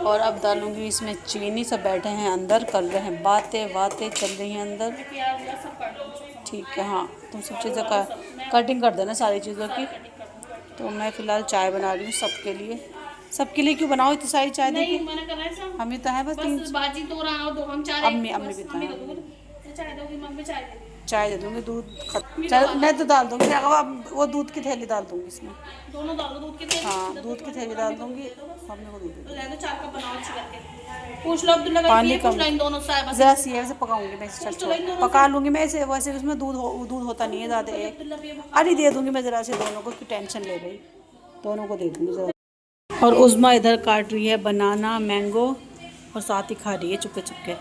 और अब डालूंगी इसमें चीनी। सब बैठे हैं अंदर, कर रहे हैं बातें चल रही हैं अंदर। ठीक है, हाँ तुम सब चीज़ें का कटिंग कर देना सारी चीज़ों की। तो मैं फ़िलहाल चाय बना रही हूँ सबके लिए। सबके लिए क्यों बनाओ इतनी सारी चाय? देखिए हम ही तो हैं बस तीन। बाजी तो रहा दो हम चार, अम्मी अम्मी भी तो हैं। चाय दोगी मम्मी? चाय दे दूँगी, दूध चाय मैं तो डाल दूँगी। अब वो दूध की थैली डाल दूँगी इसमें। दोनों डालो दूध की थैली। हाँ दूध की थैली डाल दूँगी। मम्मी को दूध दे दूँगी। ले दो, चाय कप बनाओ अच्छी करके। पूछ लो अब्दुल्ला भाई, पानी कम, पूछ लो इन दोनों से बस। ज़रा सी है, वैसे पकाऊंगी मैं इसे। पका लूँगी मैं इसे, वैसे उसमें दूध होता नहीं है ज़्यादा। एक अरे दे दूँगी मैं ज़रा से दोनों को, की टेंशन ले रही। दोनों को दे दूँगी ज़रा। और उज़्मा इधर काट रही है बनाना मैंगो और साथ ही खा रही है चुपके चुपके।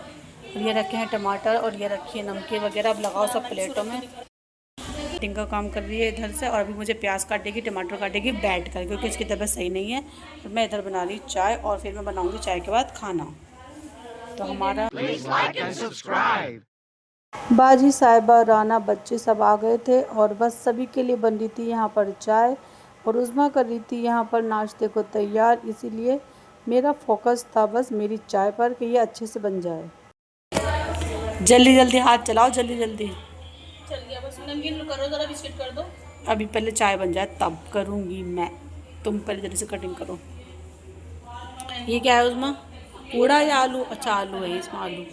और ये रखे हैं टमाटर और ये रखी है नमकीन वगैरह। अब लगाओ सब प्लेटों में। कटिंग का काम कर रही है इधर से, और अभी मुझे प्याज काटेगी टमाटर काटेगी बैठ कर, क्योंकि इसकी तबीयत सही नहीं है। तो मैं इधर बना रही चाय, और फिर मैं बनाऊँगी चाय के बाद खाना। तो हमारा बाजी साहिबा राना बच्चे सब आ गए थे, और बस सभी के लिए बन रही थी यहाँ पर चाय, और उज़्मा कर रही थी यहाँ पर नाश्ते को तैयार। इसीलिए मेरा फोकस था बस मेरी चाय पर कि ये अच्छे से बन जाए। जल्दी जल्दी हाथ चलाओ, जल्दी जल्दी। चल गया बस, नमकीन करो जरा, बिस्किट कर दो। अभी पहले चाय बन जाए तब करूँगी मैं। तुम पहले जल्दी से कटिंग करो। ये क्या है उज़्मा? पूड़ा या आलू? अच्छा आलू है इसमें, आलू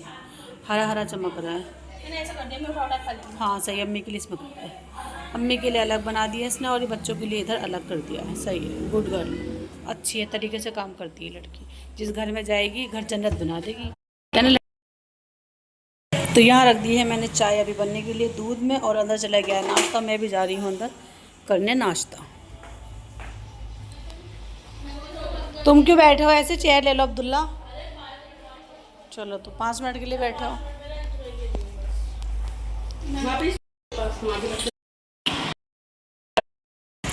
हरा हरा चमक रहा है। ऐसा कर दिया, मैं उठा खा ली। हाँ सही, अम्मी के लिए इसमें करता है। अम्मी के लिए अलग बना दिया इसने, और ये बच्चों के लिए इधर अलग कर दिया है। सही है, गुड गर्ल, अच्छी है, तरीके से काम करती है लड़की। जिस घर में जाएगी घर जन्नत बना देगी। तो यहाँ रख दी है मैंने चाय अभी बनने के लिए दूध में, और अंदर चला गया है नाश्ता। मैं भी जा रही हूँ अंदर करने नाश्ता। तुम क्यों बैठे हो ऐसे? चेयर ले लो अब्दुल्ला। चलो तो 5 मिनट के लिए बैठे हो।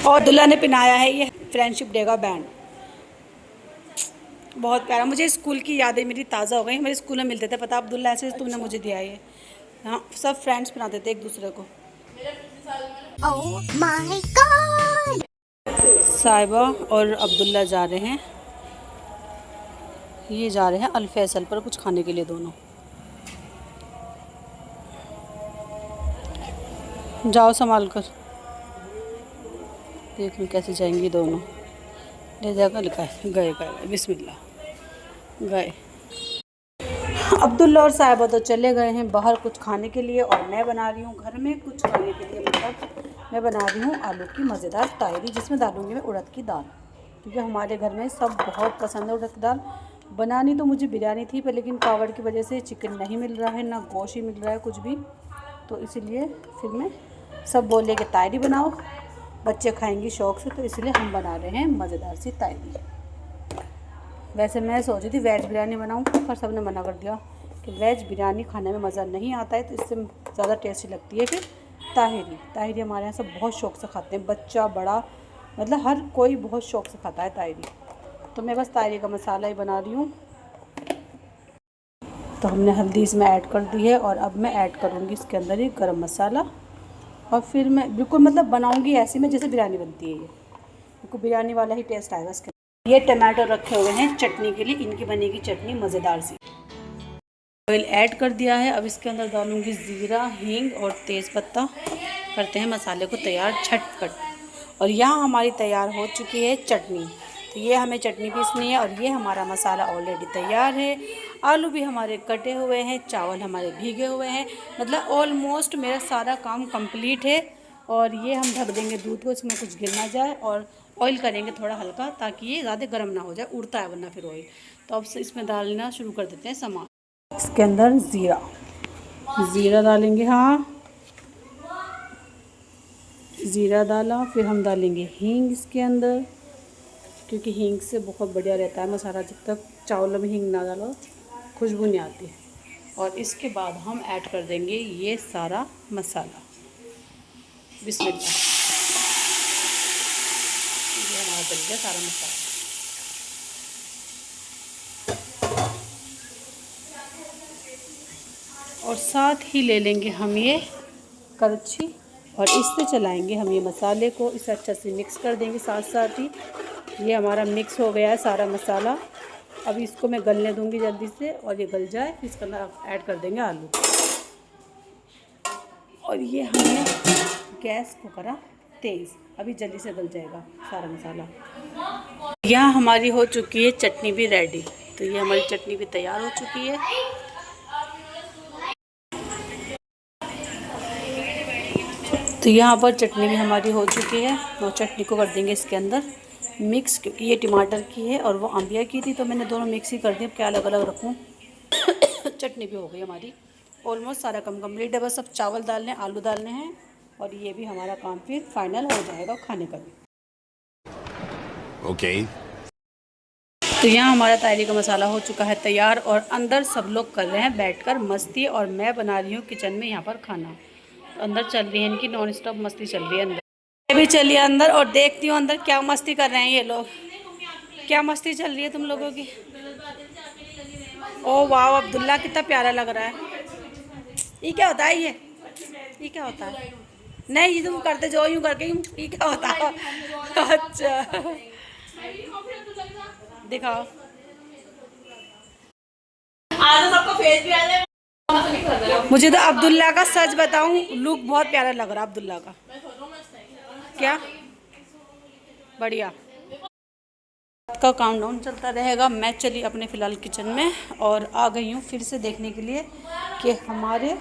और दुल्ला ने पहनाया है ये फ्रेंडशिप डे का बैंड, बहुत प्यारा। मुझे स्कूल की यादें मेरी ताज़ा हो गई। हमारे स्कूल में मिलते थे, पता अब्दुल्ला, ऐसे तुमने मुझे दिया है ये। हाँ सब फ्रेंड्स पहनाते थे एक दूसरे को। Oh my God. साहिबा और अब्दुल्ला जा रहे हैं, ये जा रहे हैं अल फैसल पर कुछ खाने के लिए दोनों। जाओ संभाल कर, देख लो कैसे जाएंगी दोनों। ले जाकर लिखा है गए गए, बिस्मिल्लाह गए। अब्दुल्ला और साहिबा तो चले गए हैं बाहर कुछ खाने के लिए, और मैं बना रही हूँ घर में कुछ खाने के लिए। मतलब मैं बना रही हूँ आलू की मज़ेदार तायरी, जिसमें डालूँगी मैं उड़द की दाल, क्योंकि हमारे घर में सब बहुत पसंद है उड़द की दाल। बनानी तो मुझे बिरयानी थी पर, लेकिन कावड़ की वजह से चिकन नहीं मिल रहा है, ना गोश्त ही मिल रहा है कुछ भी। तो इसीलिए फिर मैं, सब बोले कि तायरी बनाओ, बच्चे खाएंगी शौक़ से, तो इसलिए हम बना रहे हैं मज़ेदार सी तायरी। वैसे मैं सोची थी वेज बिरयानी बनाऊं, पर सब ने मना कर दिया कि वेज बिरयानी खाने में मज़ा नहीं आता है, तो इससे ज़्यादा टेस्टी लगती है फिर ताहिरी। ताहिरी हमारे यहाँ सब बहुत शौक़ से खाते हैं, बच्चा बड़ा, मतलब हर कोई बहुत शौक़ से खाता है ताहिरी। तो मैं बस ताहिरी का मसाला ही बना रही हूँ। तो हमने हल्दी इसमें ऐड कर दी है, और अब मैं ऐड करूँगी इसके अंदर ही गरम मसाला, और फिर मैं बिल्कुल मतलब बनाऊँगी ऐसी में जैसे बिरयानी बनती है। ये बिल्कुल बिरयानी वाला ही टेस्ट आएगा इसके। ये टमाटो रखे हुए हैं चटनी के लिए, इनकी बनेगी चटनी मज़ेदार सी। ऑयल ऐड कर दिया है, अब इसके अंदर डालूँगी ज़ीरा, हींग और तेज़पत्ता। करते हैं मसाले को तैयार झटपट। और यहाँ हमारी तैयार हो चुकी है चटनी। तो ये हमें चटनी पीसनी है, और ये हमारा मसाला ऑलरेडी तैयार है। आलू भी हमारे कटे हुए हैं, चावल हमारे भीगे हुए हैं, मतलब ऑलमोस्ट मेरा सारा काम कंप्लीट है। और ये हम ढक देंगे दूध को, इसमें कुछ गिर ना जाए, और ऑयल करेंगे थोड़ा हल्का, ताकि ये ज़्यादा गर्म ना हो जाए, उड़ता है वरना फिर ऑयल। तो अब से इसमें डालना शुरू कर देते हैं सामान। इसके अंदर ज़ीरा डालेंगे, हाँ ज़ीरा डाला। फिर हम डालेंगे हींग इसके अंदर, क्योंकि हींग से बहुत बढ़िया रहता है मसाला। जब तक चावलों में हींग ना डालो खुशबू नहीं आती है। और इसके बाद हम ऐड कर देंगे ये सारा मसाला, बिस्मिल्लाह। ये हमारा डल गया सारा मसाला। और साथ ही ले लेंगे हम ये करछी, और इससे चलाएंगे हम ये मसाले को, इसे अच्छा से मिक्स कर देंगे साथ साथ ही। ये हमारा मिक्स हो गया है सारा मसाला। अभी इसको मैं गलने दूंगी जल्दी से, और ये गल जाए फिर इसके अंदर ऐड कर देंगे आलू। और ये हमने गैस को करा तेज़, अभी जल्दी से गल जाएगा सारा मसाला। यहाँ हमारी हो चुकी है चटनी भी रेडी। तो ये हमारी चटनी भी तैयार हो चुकी है। तो यहाँ पर चटनी भी हमारी हो चुकी है, और चटनी को कर देंगे इसके अंदर मिक्स, क्योंकि ये टमाटर की है और वो अम्बिया की थी, तो मैंने दोनों मिक्स ही कर दी। अब क्या अलग अलग रखूँ। चटनी भी हो गई हमारी, ऑलमोस्ट सारा काम कम्प्लीट है। बस अब चावल डालने, आलू डालने हैं, और ये भी हमारा काम फिर फाइनल हो जाएगा खाने का भी। ओके। तो यहाँ हमारा तायरी का मसाला हो चुका है तैयार, और अंदर सब लोग कर रहे हैं बैठकर मस्ती, और मैं बना रही हूँ किचन में यहाँ पर खाना। तो अंदर चल रही है इनकी नॉन स्टॉप मस्ती चल रही है अंदर। मैं भी चलिए अंदर और देखती हूँ अंदर क्या मस्ती कर रहे हैं ये लोग। क्या मस्ती चल रही है तुम लोगों की। ओ वाह, अब्दुल्ला कितना प्यारा लग रहा है। ये क्या होता है, ये क्या होता है। नहीं, ये तुम करते जो यूँ करके यूँ, ये क्या होता है। अच्छा दिखाओ। आज सबको फेस भी आ जाए। मुझे तो अब्दुल्ला का सच बताऊं लुक बहुत प्यारा लग रहा है अब्दुल्ला का। क्या बढ़िया का काउंटडाउन चलता रहेगा। मैं चली अपने फ़िलहाल किचन में, और आ गई हूँ फिर से देखने के लिए कि हमारे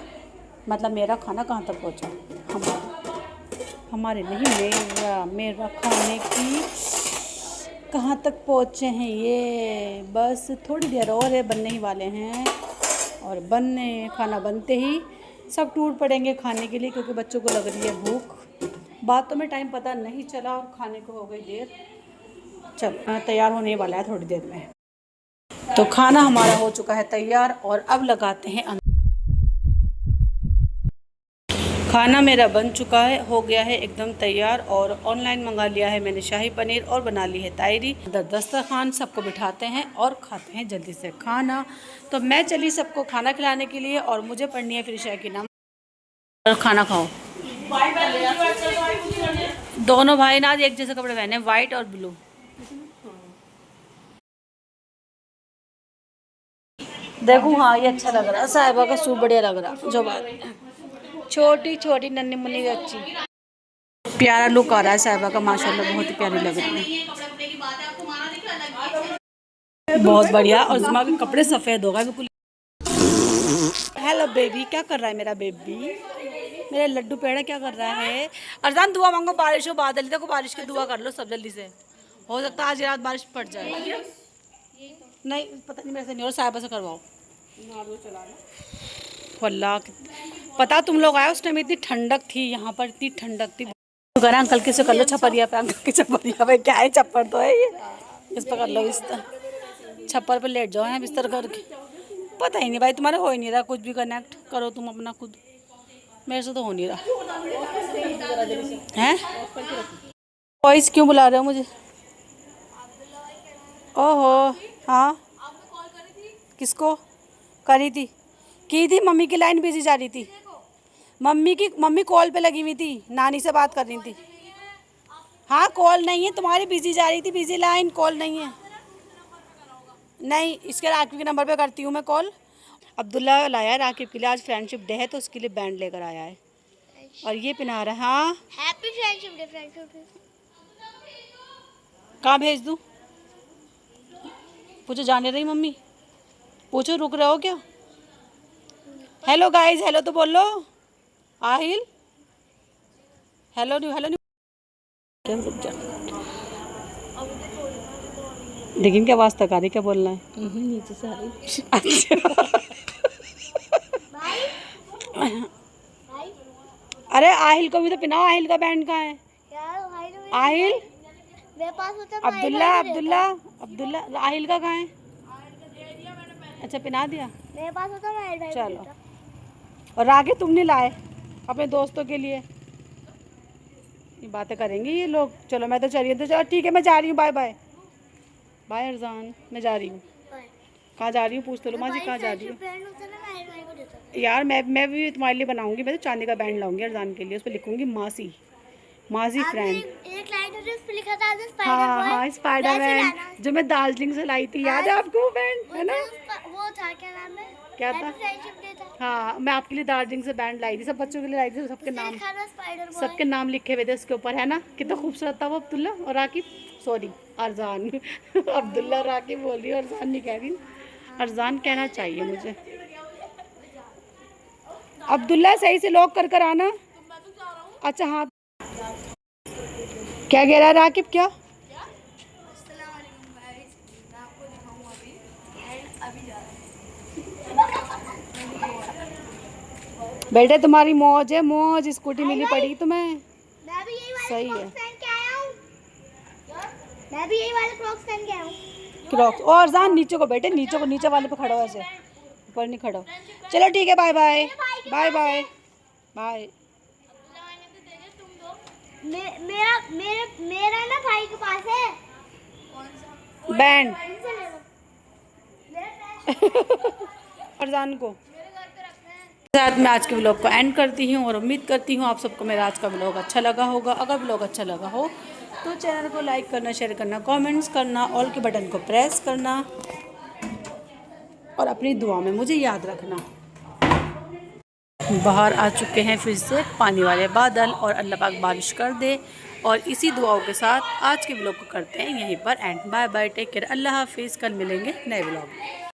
मतलब मेरा खाना कहाँ तक पहुँचा। हमारे नहीं, मेरा खाने की कहाँ तक पहुँचे हैं ये। बस थोड़ी देर और है, बनने ही वाले हैं, और खाना बनते ही सब टूट पड़ेंगे खाने के लिए, क्योंकि बच्चों को लग रही है भूख। बातों में टाइम पता नहीं चला और खाने को हो गई देर। चलो तैयार होने वाला है थोड़ी देर में। तो खाना हमारा हो चुका है तैयार, और अब लगाते हैं खाना मेरा बन चुका है, हो गया है एकदम तैयार। और ऑनलाइन मंगा लिया है मैंने शाही पनीर, और बना ली है तायरी। दस्तरखान सबको बिठाते हैं और खाते हैं जल्दी से खाना। तो मैं चली सबको खाना खिलाने के लिए, और मुझे पढ़नी है फिर ईशा की नमाज़। और खाना खाओ। दोनों भाई ना आज एक जैसे कपड़े पहने, वाइट और ब्लू। देखो हाँ ये अच्छा लग रहा है, साहिबा का सूट बढ़िया लग रहा। जो बात छोटी छोटी नन्ही मुन्नी अच्छी प्यारा लुक आ रहा है साहिबा का, माशाल्लाह बहुत ही प्यारी लग रही है, बहुत बढ़िया। और जुमा के कपड़े सफ़ेद हो गए बिल्कुल। हेलो बेबी, क्या कर रहा है मेरा बेबी, मेरा लड्डू पेड़ा क्या कर रहा है। अरजान दुआ मांगो, बारिश हो, बादल देखो, बारिश की दुआ कर लो सब जल्दी से। हो सकता है आज रात बारिश पड़ जाए। नहीं पता नहीं, मेरे से नहीं, और साहिबा से करवाओ। वल्लाह पता तुम लोग आए उस टाइम इतनी ठंडक थी यहाँ पर, इतनी ठंडक थी। घर अंकल के से कर लो छपरिया पे, अंकल की छपरिया पे क्या है, छप्पर तो है ये, इस पर कर लो बिस्तर, छप्पर पे लेट जाओ यहाँ बिस्तर करके। पता ही नहीं भाई, तुम्हारा हो ही नहीं रहा कुछ भी, कनेक्ट करो तुम अपना खुद, मेरे से तो हो नहीं रहा है। वॉइस क्यों बुला रहे हो मुझे। ओहो हाँ, किसको करी थी, की थी मम्मी की लाइन बिजी जा रही थी। मम्मी कॉल पे लगी हुई थी, नानी से बात कर रही थी। हाँ कॉल नहीं है तुम्हारी, बिजी जा रही थी, बिजी लाइन, कॉल नहीं है। नहीं इसके राकिब के नंबर पे करती हूँ मैं कॉल। अब्दुल्ला लाया है राकिब के लिए, आज फ्रेंडशिप डे है तो उसके लिए बैंड लेकर आया है, और ये पहना रहा है। हाँ happy friendship day. Friendship day कहाँ भेज दूँ, पूछो जाने रही मम्मी, पूछो रुक रहे हो क्या। हेलो गाइस, हेलो तो बोलो। आहिल हेलो नहीं, हेलो नहीं क्या, रुक जा। लेकिन क्या आवाज़ तक आ रही, क्या बोलना है नीचे से आ रही। अच्छा अरे आहिल को भी तो पिनाओ, आहिल का बैंड कहाँ है यार। आहिल मेरे पास होता अब्दुल्ला अब्दुल्ला अब्दुल्ला आहिल का कहाँ है। अच्छा पिना दिया, मेरे पास होता भाई। चलो। और आगे तुम नहीं लाए अपने दोस्तों के लिए, ये बातें करेंगे ये लोग। चलो मैं तो चलिए, तो चलो ठीक है मैं जा रही हूँ, बाय बाय। बाय अरजान, मैं जा रही हूँ। कहाँ जा रही हूँ पूछ तो लो माँ जी, कहाँ जा रही हूँ। यार मैं भी तुम्हारे लिए बनाऊंगी, मैं तो चांदी का बैंड लाऊंगी अरजान के लिए, उस पर लिखूंगी मासी, मासी फ्रेंड। एक लाइन आपने उस पे लिखा था हाँ स्पाइडर हाँ स्पाइडरमैन जो मैं दार्जिलिंग से लाई थी, याद है आपको बैंड, है ना? वो था क्या नाम है? क्या था? फ्रेंडशिप डे था। हाँ मैं आपके लिए दार्जिलिंग से बैंड लाई थी, सब बच्चों के लिए लाई थी, सबके नाम, लिखा था स्पाइडर बॉय। सबके नाम लिखे हुए थे उसके ऊपर, है ना? कितना खूबसूरत था वो अब्दुल्ला और राकिब, सॉरी अरजान अब्दुल्ला राकिब बोल रही हूँ, अरजान नहीं कह रही, अरजान कहना चाहिए मुझे। अब्दुल्ला सही से लॉक कर आना। अच्छा हाँ, क्या कह रहा है राकिब? क्या बेटे तुम्हारी मौज है, मौज, स्कूटी मिली पड़ी तुम्हें, मैं भी यही वाले सही है। क्रॉक्स पहन के आया हूँ। मैं भी यही वाले क्रॉक्स पहन के आया हूँ। क्रॉक्स और अरजान नीचे को बेटे, नीचे को, नीचे वाले पे खड़ा हो, ऐसे ऊपर नहीं खड़ा हो। चलो ठीक है, bye bye bye bye bye. मेरा मेरे मेरा ना भाई के पास है बैंड इनसे ले लो। मेरा अरजान को साथ में आज के व्लॉग को एंड करती हूँ और उम्मीद करती हूँ आप सबको मेरा आज का व्लॉग अच्छा लगा होगा। अगर व्लॉग अच्छा लगा हो तो चैनल को लाइक करना, शेयर करना, कमेंट्स करना, ऑल के बटन को प्रेस करना और अपनी दुआ में मुझे याद रखना। बाहर आ चुके हैं फिर से पानी वाले बादल और अल्लाह पाक बारिश कर दे, और इसी दुआओं के साथ आज के व्लॉग को करते हैं यहीं पर end. Bye bye, take care, अल्लाह हाफिज़। कल मिलेंगे नए व्लॉग में।